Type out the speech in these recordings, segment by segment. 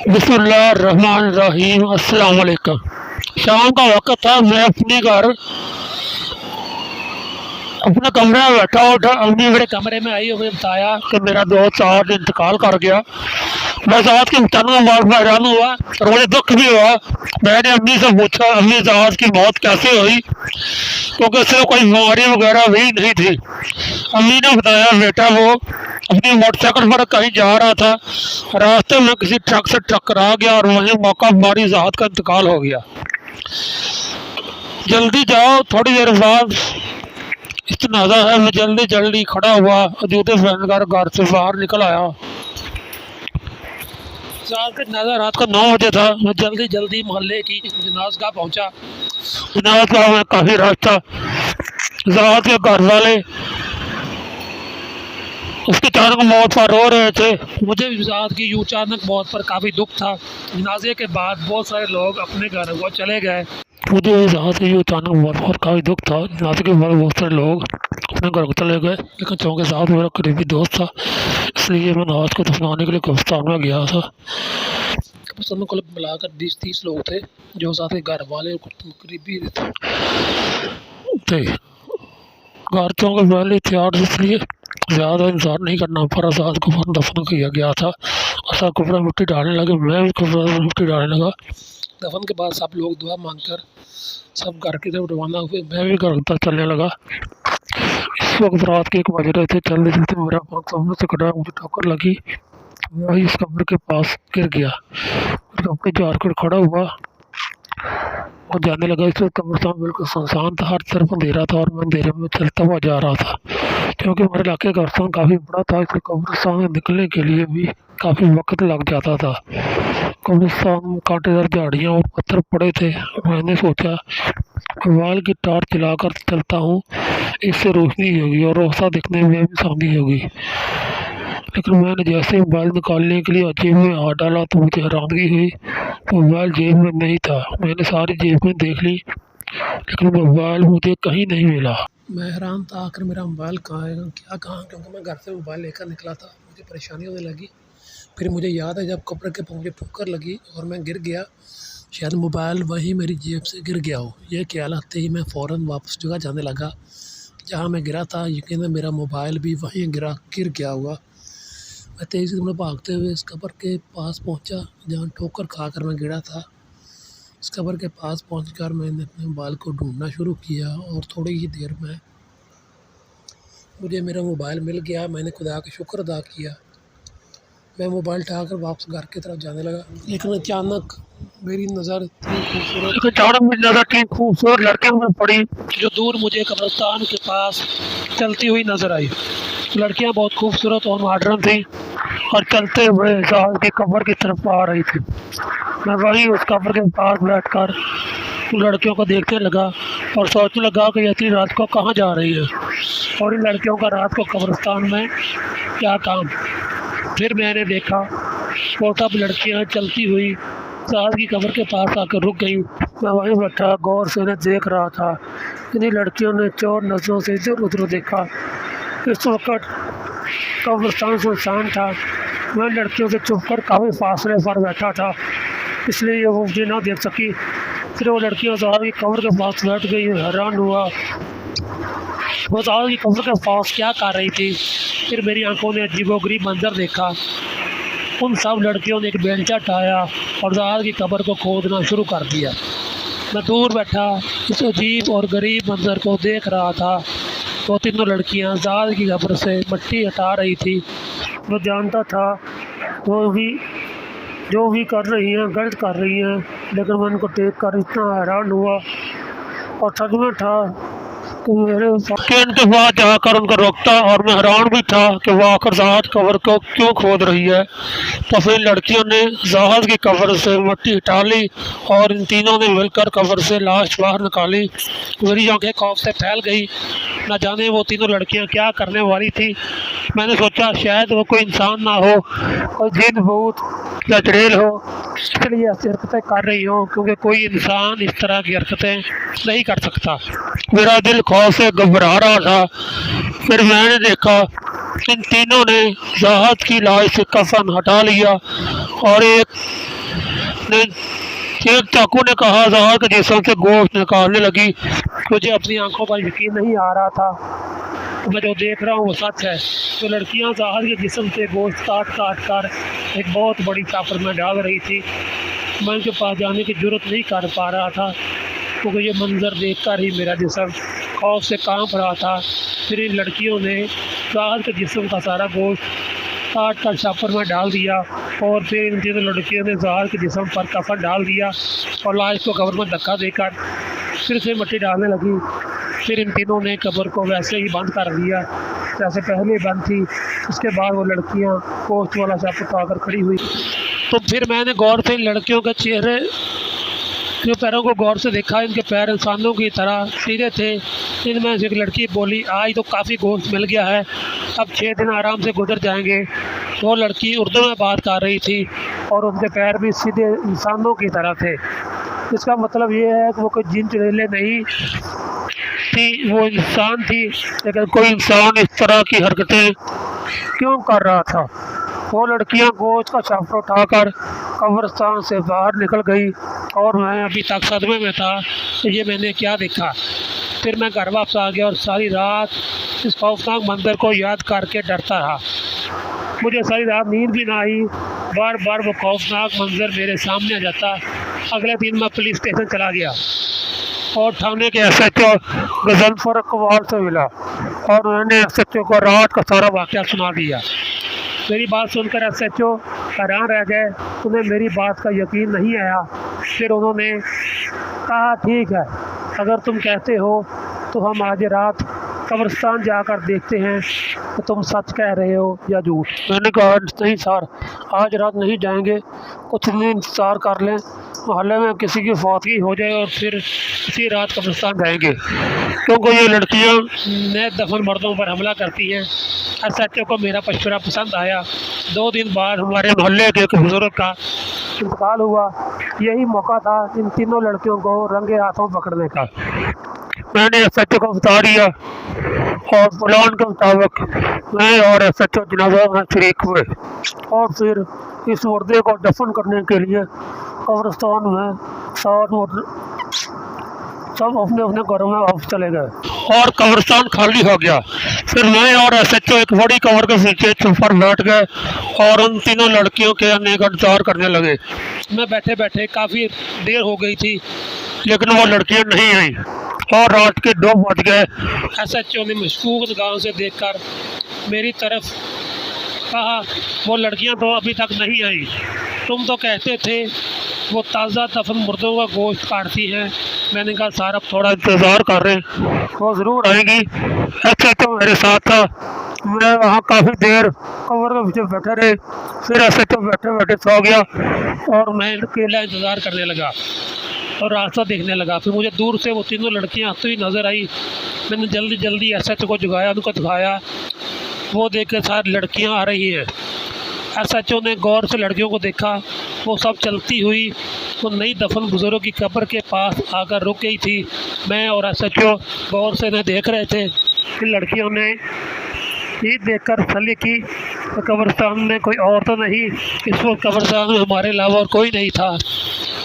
बिस्मिल्लाहिर्रहमानिर्रहीम। अस्सलाम वालेकुम। शाम का वक़्त था। मैं अपने कमरे में बैठा उठा, अम्मी मेरे कमरे में आई और मुझे बताया कि मेरा दोस्त आज इंतकाल कर गया। मैं आज की तनों में हैरान हुआ और मुझे दुख भी हुआ। मैंने अम्मी से पूछा, अम्मी आज की मौत कैसे हुई, क्योंकि उससे कोई बीमारी वगैरह भी नहीं थी। अम्मी ने बताया, बेटा वो अपनी मोटरसाइकिल पर कहीं जा रहा था, रास्ते में किसी ट्रक से टकरा गया और वहीं मौका मारी ज़ात का इंतकाल हो गया। जल्दी जाओ। थोड़ी देर बाद इस्तेनाज़ा है। मैं जल्दी जल्दी खड़ा हुआ, जूते पहनकर घर से बाहर निकल आया। का जनाजा रात को 9 बजे था। मैं जल्दी जल्दी मोहल्ले की जनाज गाह पहुँचा। जनाज गाह में काफ़ी रश था। ज़ात के घर वाले उसकी अचानक मौत पर रो रहे थे। मुझे भी ज़ात की यूँ अचानक मौत पर काफ़ी दुख था। जनाजे के बाद बहुत सारे लोग अपने घर को चले गए। मुझे ज़ात की यूँ अचानक मौत पर काफ़ी दुख था। जनाजे के बाद बहुत सारे लोग अपने घर को चले गए, लेकिन चूँकि साथ मेरा करीबी दोस्त था, इसलिए मैं नमाज को दफनाने के लिए कब्रिस्तान में गया था। कब्रिस्तान में कुल मिलाकर 20-30 लोग थे, जो साथ के घर वाले करीबी थे। घर चूँकि पहले हथियार, इसलिए ज़्यादा इंतज़ार नहीं करना पड़ा। साथ को फौरन दफन किया गया था और सब कपड़े मिट्टी डालने लगे। मैं भी कपड़े में मिट्टी डालने लगा। दफन के बाद सब लोग दुआ मांगकर सब घर की तरफ रवाना हुए। मैं भी घर तक चलने लगा। इस वक्त रात के 1 बज रहे थे। चलते चलते मेरा फोन सामने से कटा, मुझे ठोकर लगी। मैं इस कमरे के पास गिर गया। कमरे झाड़ खड़ा हुआ और जाने लगा। इस वक्त कब्रिस्तान बिल्कुल सुनसान था, हर तरफ अंधेरा था और मैं अंधेरे में चलता हुआ जा रहा था। क्योंकि हमारे इलाके का कब्रिस्तान काफ़ी बड़ा था, इसलिए कब्रिस्तान में निकलने के लिए भी काफ़ी वक्त लग जाता था। कब्रिस्तान में कांटेदार झाड़ियाँ और पत्थर पड़े थे। मैंने सोचा, मोबाइल की टॉर्च जलाकर चलता हूँ, इससे रोशनी होगी और रोशा दिखने में भी आसानी होगी। लेकिन मैंने जैसे मोबाइल निकालने के लिए जेब में हाथ डाला तो मुझे हैरानगी हुई। मोबाइल जेब में नहीं था। मैंने सारी जेब में देख ली, लेकिन मोबाइल मुझे कहीं नहीं मिला। मैं हैरान था, आखिर मेरा मोबाइल कहाँ है, क्या कहाँ, क्योंकि मैं घर से मोबाइल लेकर निकला था। मुझे परेशानी होने लगी। फिर मुझे याद है, जब कब्र के पाँव में ठोकर लगी और मैं गिर गया, शायद मोबाइल वहीं मेरी जेब से गिर गया हो। ये ख्याल आते ही मैं फ़ौरन वापस जगह जाने लगा जहाँ मैं गिरा था। यकीनन मेरा मोबाइल भी वहीं गिर गया हुआ। मैं तेज़ी से भागते हुए इस कब्र के पास पहुँचा जहाँ ठोकर खाकर मैं गिरा था। इस कब्र के पास पहुंचकर मैंने अपने मोबाइल को ढूंढना शुरू किया और थोड़ी ही देर में मुझे मेरा मोबाइल मिल गया। मैंने खुदा का शुक्र अदा किया। मैं मोबाइल उठाकर वापस घर की तरफ जाने लगा, लेकिन अचानक मेरी नज़र इतनी खूबसूरत लड़कियों में पड़ी, जो दूर मुझे कब्रिस्तान के पास चलती हुई नज़र आई। लड़कियां बहुत खूबसूरत और मॉडर्न थी और चलते हुए ज़ात की कब्र की तरफ आ रही थी। मैं वहीं उस कब्र के पास बैठकर लड़कियों को देखने लगा और सोचने लगा कि इतनी रात को कहाँ जा रही है और इन लड़कियों का रात को कब्रिस्तान में क्या काम। फिर मैंने देखा वो सब लड़कियाँ चलती हुई ज़ात की कब्र के पास आकर रुक गई। मैं वहीं बैठा गौर से उन्हें देख रहा था। इन्हीं लड़कियों ने चोर नज़रों से इधर उधर देखा। इस वक्त कब्रिस्तान सुनसान था। मैं लड़कियों से छुप कर काफ़ी फासले पर बैठा था, इसलिए वो मुझे ना देख सकी। फिर वो लड़कियाँ ज़ात की कब्र के पास बैठ गई। हैरान हुआ वो ज़ात की कब्र के पास क्या कर रही थी। फिर मेरी आंखों ने अजीबोगरीब मंजर देखा। उन सब लड़कियों ने एक बेलचा उठाया और ज़ात की कब्र को खोदना शुरू कर दिया। मैं दूर बैठा इस अजीब और गरीब मंजर को देख रहा था। तो तीनों लड़कियां ज़ात की कब्र से मिट्टी हटा रही थी। मैं जानता था वो भी जो भी कर रही हैं गलत कर रही हैं, लेकिन मैं उनको देख कर इतना हैरान हुआ और सदमे था कि मेरे के पास जाकर उनको रोकता। और मैं हैरान भी था कि वह आकर ज़ात कब्र को क्यों खोद रही है। तो फिर लड़कियों ने ज़ात की कब्र से मिट्टी हटा ली और इन तीनों ने मिलकर कब्र से लाश बाहर निकाली। मेरी आंखें खौफ से फैल गई। न जाने वो तीनों लड़कियां क्या करने वाली थी। मैंने सोचा शायद वो कोई इंसान ना हो, कोई जिन भूत या चुड़ैल हो, इसलिए ऐसी हरकतें कर रही हो, क्योंकि कोई इंसान इस तरह की हरकतें नहीं कर सकता। मेरा दिल खौफ से घबरा रहा था। फिर मैंने देखा इन तीनों ने ज़ात की लाश से कफन हटा लिया और एक ने एक चाकू ने कहा जहर के जिस्म से गोश्त निकालने लगी। मुझे अपनी आंखों पर यकीन नहीं आ रहा था, मैं जो देख रहा हूँ वो सच है। तो लड़कियाँ जहर के जिस्म से गोश्त काट काट कर एक बहुत बड़ी चापर में डाल रही थी। मैं उनके पास जाने की जरूरत नहीं कर पा रहा था, क्योंकि ये मंज़र देखकर ही मेरा जिस्म खौफ से कांप रहा था। फिर इन लड़कियों ने जहर के जिस्म का सारा गोश्त काट कर छापर में डाल दिया, और फिर इन तीनों लड़कियों ने जहर के जिस्म पर कफन डाल दिया और लाश को कब्र में धक्का देकर फिर से मिट्टी डालने लगी। फिर इन तीनों ने कब्र को वैसे ही बंद कर दिया जैसे पहले बंद थी। उसके बाद वो लड़कियां गोश्त वाला छापर उठाकर खड़ी हुई। तो फिर मैंने गौर से इन लड़कियों के चेहरे के पैरों को गौर से देखा। इनके पैर इंसानों की तरह सीधे थे। इनमें से एक लड़की बोली, आज तो काफ़ी गोश्त मिल गया है, अब 6 दिन आराम से गुजर जाएंगे। वो लड़की उर्दू में बात कर रही थी और उनके पैर भी सीधे इंसानों की तरह थे। इसका मतलब ये है कि वो कोई जिन चुड़ैलें नहीं थी, वो इंसान थी। लेकिन कोई इंसान इस तरह की हरकतें क्यों कर रहा था? वो लड़कियां गोश्त का छापर उठाकर कब्रिस्तान से बाहर निकल गई और मैं अभी तक सदमे में था कि ये मैंने क्या देखा। फिर मैं घर वापस आ गया और सारी रात इस खौफनाक मंजर को याद करके डरता रहा। मुझे सारी रात नींद भी ना आई। बार बार वो खौफनाक मंजर मेरे सामने आ जाता। अगले दिन मैं पुलिस स्टेशन चला गया और थाने के SHO गजनफर अकबाल से मिला और उन्होंने SHO को रात का सारा वाक़या सुना दिया। मेरी बात सुनकर SHO हैरान रह गए, उन्हें मेरी बात का यकीन नहीं आया। फिर उन्होंने कहा, ठीक है, अगर तुम कहते हो तो हम आज रात कब्रिस्तान जाकर देखते हैं कि तुम सच कह रहे हो या झूठ। मैंने कहा, नहीं सर, आज रात नहीं जाएंगे, कुछ दिन इंतज़ार कर लें, मोहल्ले में किसी की फौतगी हो जाए और फिर इसी रात कब्रिस्तान जाएंगे, क्योंकि ये लड़कियाँ नए दफन मर्दों पर हमला करती हैं। SHO को मेरा मशवरा पसंद आया। 2 दिन बाद हमारे मोहल्ले के एक बुजुर्ग का इंतकाल हुआ। यही मौका था इन तीनों लड़कियों को रंगे हाथों पकड़ने का। मैंने SHO को बता दिया और प्लान के मुताबिक मैं और SHO जनाजा में शरीक हुए और फिर इस मुर्दे को दफन करने के लिए कब्रिस्तान में सब अपने अपने घरों में वापस चले गए और कब्रिस्तान खाली हो गया। फिर मैं और SHO एक बड़ी कब्र के नीचे चुप पर बैठ गए और उन तीनों लड़कियों के आने का इंतजार करने लगे। मैं बैठे बैठे काफ़ी देर हो गई थी, लेकिन वो लड़कियां नहीं आई और रात के 2 बज गए। SHO ने मशकूक निगाहों से देखकर मेरी तरफ कहा, वो लड़कियां तो अभी तक नहीं आई, तुम तो कहते थे वो ताज़ा दफन मुर्दों का गोश्त काटती हैं। मैंने कहा, सर अब थोड़ा इंतज़ार कर रहे हैं, वो ज़रूर आएंगी। SHO मेरे साथ था। मैं वहाँ काफ़ी देर कब्र के पीछे बैठे रहे। फिर SHO बैठे बैठे सो गया और मैं अकेला इंतज़ार करने लगा और रास्ता देखने लगा। फिर मुझे दूर से वो तीनों लड़कियां आती हुई नज़र आई। मैंने जल्दी जल्दी SHO को जगाया, उनको दिखाया। वो देख कर सारी लड़कियां आ रही हैं। SHO ने गौर से लड़कियों को देखा। वो सब चलती हुई वो नई दफन बुजुर्ग की कब्र के पास आकर रुक गई थी। मैं और SHO गौर से देख रहे थे कि लड़कियों ने ईद देखकर सली की। कब्रिस्तान में कोई और तो नहीं, इस वक्त कब्रिस्तान में हमारे अलावा और कोई नहीं था।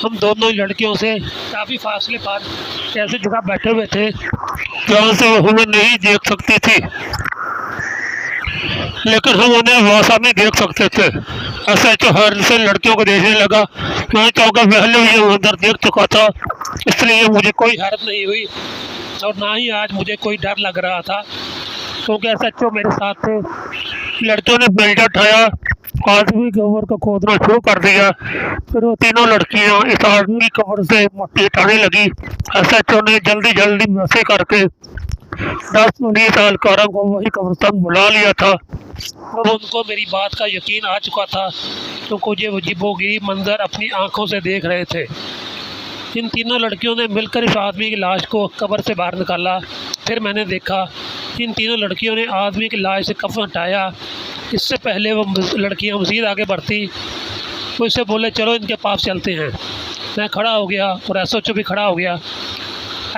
हम दोनों लड़कियों से काफ़ी फासले पर ऐसी जगह बैठे हुए थे जहाँ से वो हमें नहीं देख सकती थी, लेकिन हम उन्हें वासानी देख सकते थे। SHO हर से लड़कियों को देखने लगा। मैं चौंका, पहले भी अंदर देख चुका था, इसलिए मुझे कोई हैरत नहीं हुई और ना ही आज मुझे कोई डर लग रहा था, क्योंकि SHO मेरे साथ थे। लड़कियों ने बेल्ट उठाया, आदमी कब्र को खोदना शुरू कर दिया। फिर वो तीनों लड़कियां इस आदमी कब्र से मिट्टी हटाने लगी। SHO ने जल्दी जल्दी वैसे करके 10-20 एहलकारों को वही कब्रिस्तान बुला लिया था। अब उनको मेरी बात का यकीन आ चुका था, तो कुछ अजीबोगरीब मंजर अपनी आंखों से देख रहे थे। इन तीनों लड़कियों ने मिलकर इस आदमी की लाश को कब्र से बाहर निकाला। फिर मैंने देखा इन तीनों लड़कियों ने आदमी की लाश से कफन हटाया। इससे पहले वो लड़कियां मज़ीद आगे बढ़ती, वो इससे बोले, चलो इनके पास चलते हैं। मैं खड़ा हो गया और SHO भी खड़ा हो गया।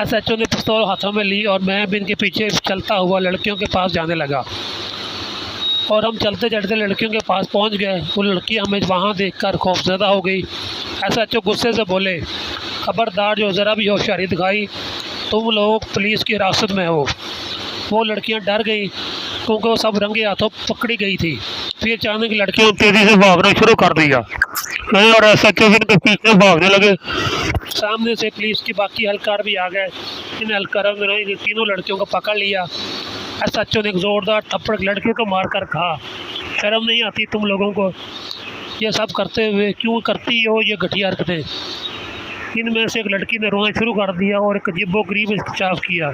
SHO ने पिस्तौल हाथों में ली और मैं भी इनके पीछे चलता हुआ लड़कियों के पास जाने लगा और हम चलते चलते लड़कियों के पास पहुंच गए। वो लड़की हमें वहाँ देखकर खौफजदा हो गई। SHO गुस्से से बोले, खबरदार जो ज़रा भी होशियारी दिखाई तुम लोग पुलिस की हिरासत में हो। वो लड़कियां डर गई क्योंकि वो सब रंगे हाथों पकड़ी गई थी। फिर अचानक लड़कियों तेज़ी से भागना शुरू कर दिया और SHO इनके पीछे भागने लगे। सामने से पुलिस की बाकी एहलकार भी आ गए। इन एहलकारों ने इन तीनों लड़कियों को पकड़ लिया। SHO ने एक ज़ोरदार थप्पड़ लड़कियों को मारकर कहा, शर्म नहीं आती तुम लोगों को? ये सब करते हुए क्यों करती हो ये घटिया हरकतें? इनमें से एक लड़की ने रोना शुरू कर दिया और एक अजीबोगरीब इंकशाफ किया।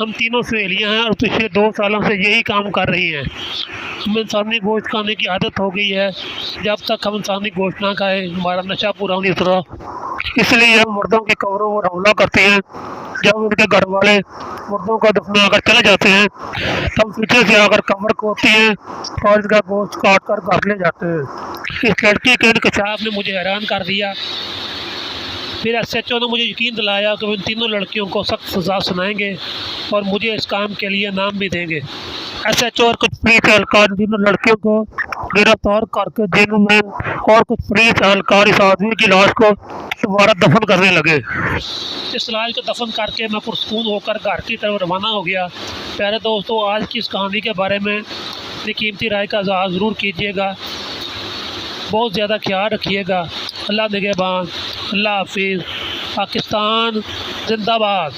हम तीनों सहेलियाँ हैं और पिछले 2 सालों से यही काम कर रही हैं। हमें इंसानी गोश्त खाने की आदत हो गई है। जब तक हम इंसानी गोश्त ना खाएं हमारा नशा पूरा नहीं उतरा। इसलिए हम मुर्दों की कब्रों पर हमला करते हैं। जब उनके घर वाले मुर्दों को दफना कर चले जाते हैं तब पीछे से आकर कब्र खोदते हैं और इसका गोश्त काट कर घर ले जाते हैं। इस लड़की के इंकशाफ ने मुझे हैरान कर दिया। फिर SHO ने मुझे यकीन दिलाया कि वो इन तीनों लड़कियों को सख्त सज़ा सुनाएंगे और मुझे इस काम के लिए इनाम भी देंगे। SHO और कुछ पुलिस एहलकार तीनों लड़कियों को गिरफ्तार करके जेल में और कुछ पुलिस एहलकार इस आदमी की लाश को दोबारा दफन करने लगे। इस लाश को दफन करके मैं पुरसकून होकर घर की तरफ रवाना हो गया। प्यारे दोस्तों, आज की इस कहानी के बारे में अपनी कीमती राय का इज़हार ज़रूर कीजिएगा। बहुत ज़्यादा ख्याल रखिएगा। अल्लाह निगहबान। अल्लाह हाफिज़। पाकिस्तान जिंदाबाद।